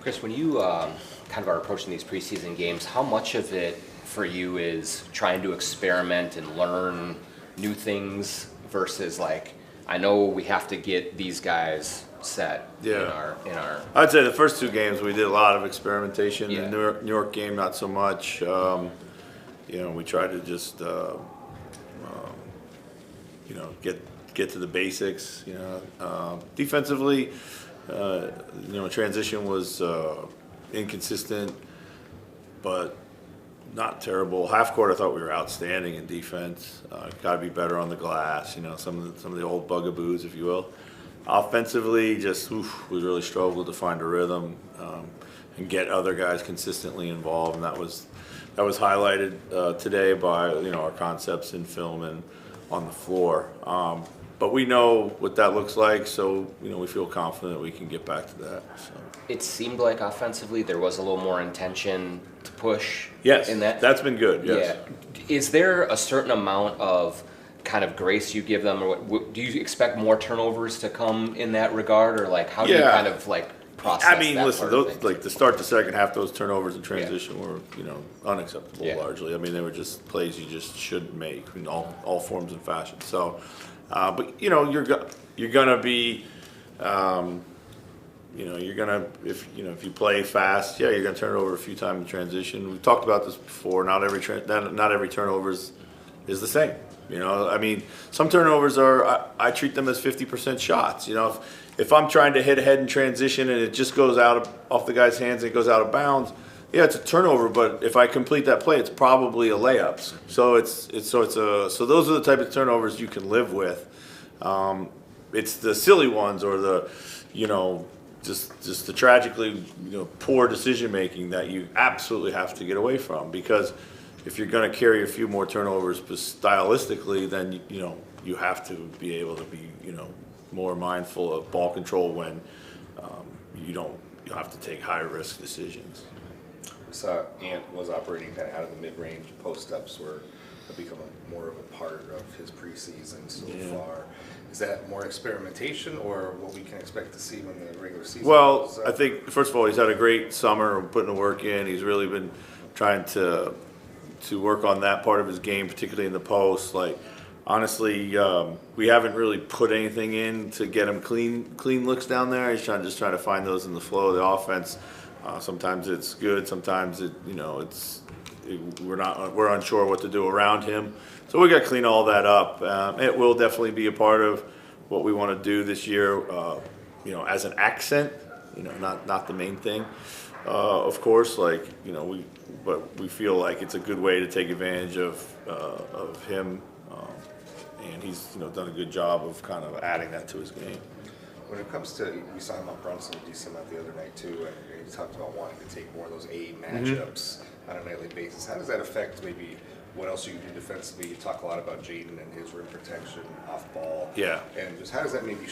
Chris, when you kind of are approaching these preseason games, how much of it for you is trying to experiment and learn new things versus like, I know we have to get these guys set in our. I'd say the first two games we did a lot of experimentation. Yeah. The New York game, not so much. We tried to just get to the basics. Defensively, transition was inconsistent, but not terrible. Half court, I thought we were outstanding in defense. Got to be better on the glass. Some of the old bugaboos, if you will. Offensively, we really struggled to find a rhythm and get other guys consistently involved, and that was highlighted today by our concepts in film and on the floor. But we know what that looks like, so we feel confident we can get back to that. So. It seemed like offensively there was a little more intention to push. Yes, in that. That's been good. Yes. Yeah. Is there a certain amount of kind of grace you give them, or do you expect more turnovers to come in that regard, or like how do you kind of like process? I mean, that listen, to start the second half, those turnovers in transition were unacceptable. Yeah. Largely. I mean, they were just plays you just shouldn't make in all forms and fashions. So, but you're gonna be. You're gonna if you play fast, you're gonna turn it over a few times in transition. We've talked about this before. Not every turnover is the same. I mean, some turnovers I treat them as 50% shots. If I'm trying to hit ahead in transition and it just goes off the guy's hands and it goes out of bounds, it's a turnover. But if I complete that play, it's probably a layup. So so those are the type of turnovers you can live with. It's the silly ones or the just the tragically poor decision making that you absolutely have to get away from, because if you're going to carry a few more turnovers stylistically, then you have to be able to be more mindful of ball control when you have to take high risk decisions. We saw Ant was operating kind of out of the mid-range. Post-ups have become more of a part of his preseason so far. Is that more experimentation or what we can expect to see when the regular season goes up? I think, first of all, he's had a great summer putting the work in. He's really been trying to work on that part of his game, particularly in the post. Like, honestly, we haven't really put anything in to get him clean looks down there. He's just trying to find those in the flow of the offense. Sometimes it's good, sometimes we're unsure what to do around him. So we got to clean all that up. It will definitely be a part of what we want to do this year, as an accent, not the main thing. Of course, but we feel like it's a good way to take advantage of him, and he's done a good job of kind of adding that to his game. When it comes to, we saw him on Brunson and DC the other night too, and he talked about wanting to take more of those A matchups on a nightly basis. How does that affect maybe what else you can do defensively? You talk a lot about Jaden and his rim protection off ball. Yeah. And just how does that maybe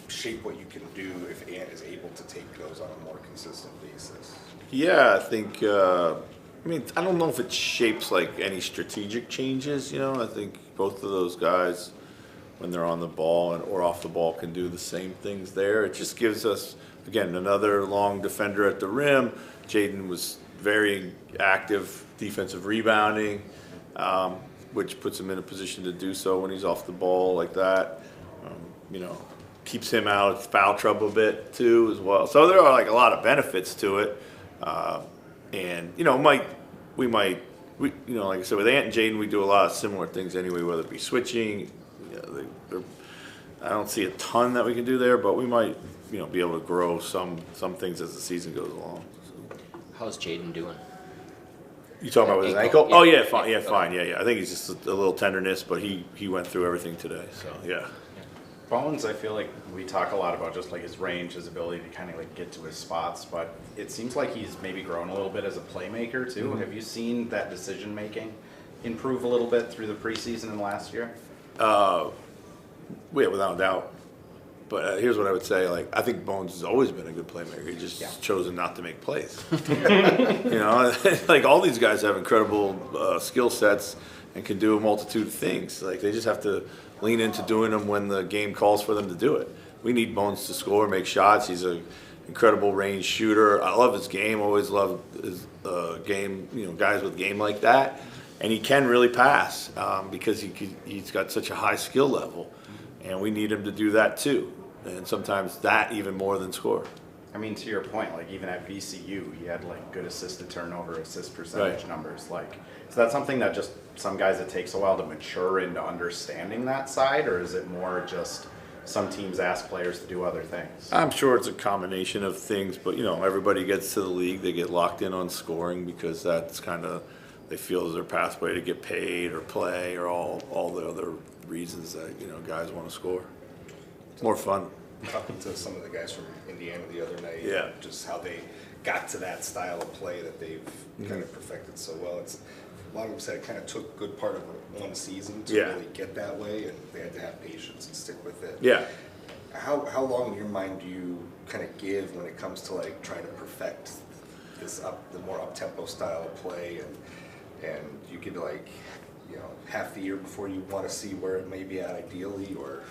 shape what you can do if Ant is able to take those on a more consistent basis? Yeah, I think. I don't know if it shapes like any strategic changes. I think both of those guys, when they're on the ball or off the ball, can do the same things there. It just gives us, again, another long defender at the rim. Jaden was very active defensive rebounding, which puts him in a position to do so when he's off the ball like that. Keeps him out of foul trouble a bit too as well. So there are like a lot of benefits to it. And like I said, with Ant and Jaden, we do a lot of similar things anyway, whether it be switching. I don't see a ton that we can do there, but we might, be able to grow some things as the season goes along. So. How's Jaden doing? You talking about with his ankle? Yeah. Oh yeah, fine. Yeah, fine. Yeah. I think he's just a little tenderness, but he went through everything today. So yeah. Bones, I feel like we talk a lot about just like his range, his ability to kind of like get to his spots, but it seems like he's maybe grown a little bit as a playmaker too. Mm-hmm. Have you seen that decision making improve a little bit through the preseason and last year? Yeah, without a doubt. But here's what I would say: I think Bones has always been a good playmaker. He just chosen not to make plays. Like all these guys have incredible skill sets and can do a multitude of things. Like they just have to lean into doing them when the game calls for them to do it. We need Bones to score, make shots. He's incredible range shooter. I love his game. Always loved his game. Guys with game like that, and he can really pass because he's got such a high skill level, and we need him to do that too. And sometimes that even more than score. I mean, to your point, like even at VCU, he had like good assist to turnover, assist percentage numbers. Like, is that something that just some guys it takes a while to mature into understanding that side, or is it more just some teams ask players to do other things? I'm sure it's a combination of things, but everybody gets to the league, they get locked in on scoring because that's kind of they feel is their pathway to get paid or play or all the other reasons that guys want to score. It's more fun. Talking to some of the guys from Indiana the other night, Yeah. just how they got to that style of play that they've kind of perfected so well. It's a lot of them said it kind of took a good part of one season to Yeah. really get that way, and they had to have patience and stick with it. Yeah. How long in your mind do you kind of give when it comes to like trying to perfect the more up tempo style of play, and you give like half the year before you want to see where it may be at ideally, or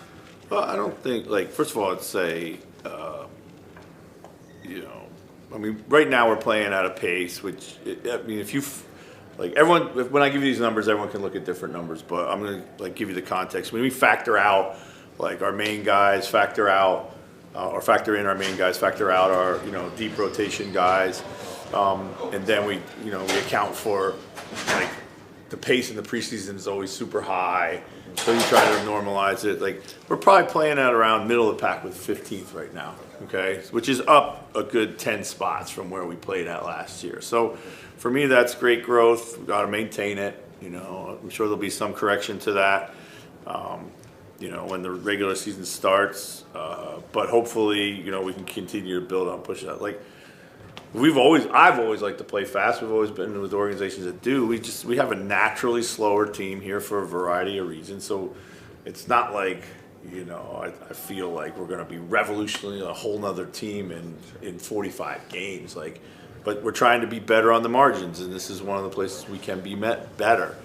Well, I don't think, first of all, I'd say, right now we're playing at a pace, which, if you, everyone, when I give you these numbers, everyone can look at different numbers, but I'm going to, give you the context. When we factor out, our main guys, factor out, or factor in our main guys, factor out our, deep rotation guys, and then we account for, the pace in the preseason is always super high, so you try to normalize it. We're probably playing at around middle of the pack with 15th right now, okay? Which is up a good 10 spots from where we played at last year. So for me, that's great growth. We've got to maintain it. I'm sure there'll be some correction to that, when the regular season starts. But hopefully, we can continue to build on pushing that. I've always liked to play fast. We've always been with organizations that do. We have a naturally slower team here for a variety of reasons. So it's not like, I feel like we're going to be revolutionary a whole nother team in 45 games. But we're trying to be better on the margins, and this is one of the places we can be better.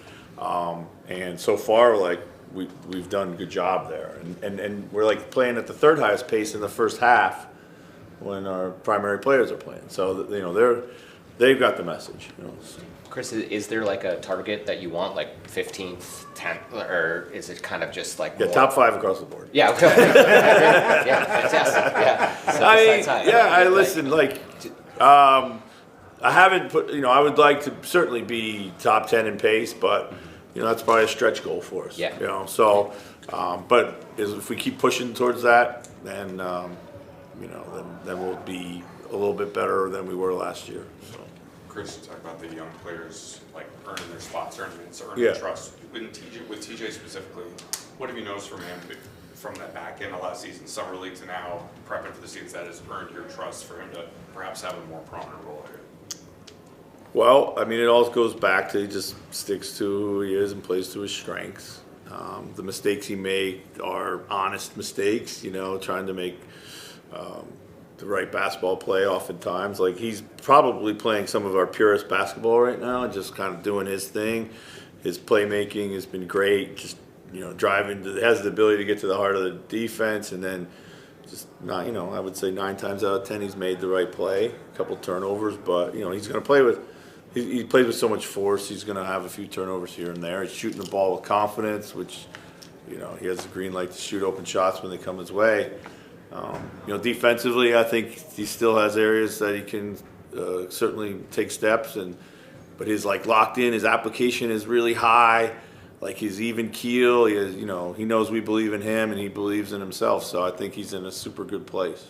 And so far, we've done a good job there. And we're playing at the third highest pace in the first half when our primary players are playing. So, they've got the message. So. Chris, is there a target that you want, 15th, 10th, or is it kind of just Yeah, top 5 across the board. Yeah, okay. Yeah, fantastic. Yeah. Listen, I haven't put, I would like to certainly be top 10 in pace, but, that's probably a stretch goal for us. Yeah. So, but if we keep pushing towards that, then, then we'll be a little bit better than we were last year. So. Chris, you talk about the young players earning their spots, earning trust. With TJ specifically, what have you noticed from him from that back end of last season, summer league to now, prepping for the seasons that has earned your trust for him to perhaps have a more prominent role here? Well, it all goes back to he just sticks to who he is and plays to his strengths. The mistakes he made are honest mistakes, trying to make the right basketball play oftentimes. He's probably playing some of our purest basketball right now, just kind of doing his thing. His playmaking has been great, just, driving, has the ability to get to the heart of the defense, and then just not, I would say 9 times out of 10 he's made the right play, a couple turnovers, but, he's going to play with, he plays with so much force, he's going to have a few turnovers here and there. He's shooting the ball with confidence, which, he has the green light to shoot open shots when they come his way. Defensively, I think he still has areas that he can certainly take steps, but his locked in, his application is really high. His even keel, he knows we believe in him and he believes in himself. So I think he's in a super good place.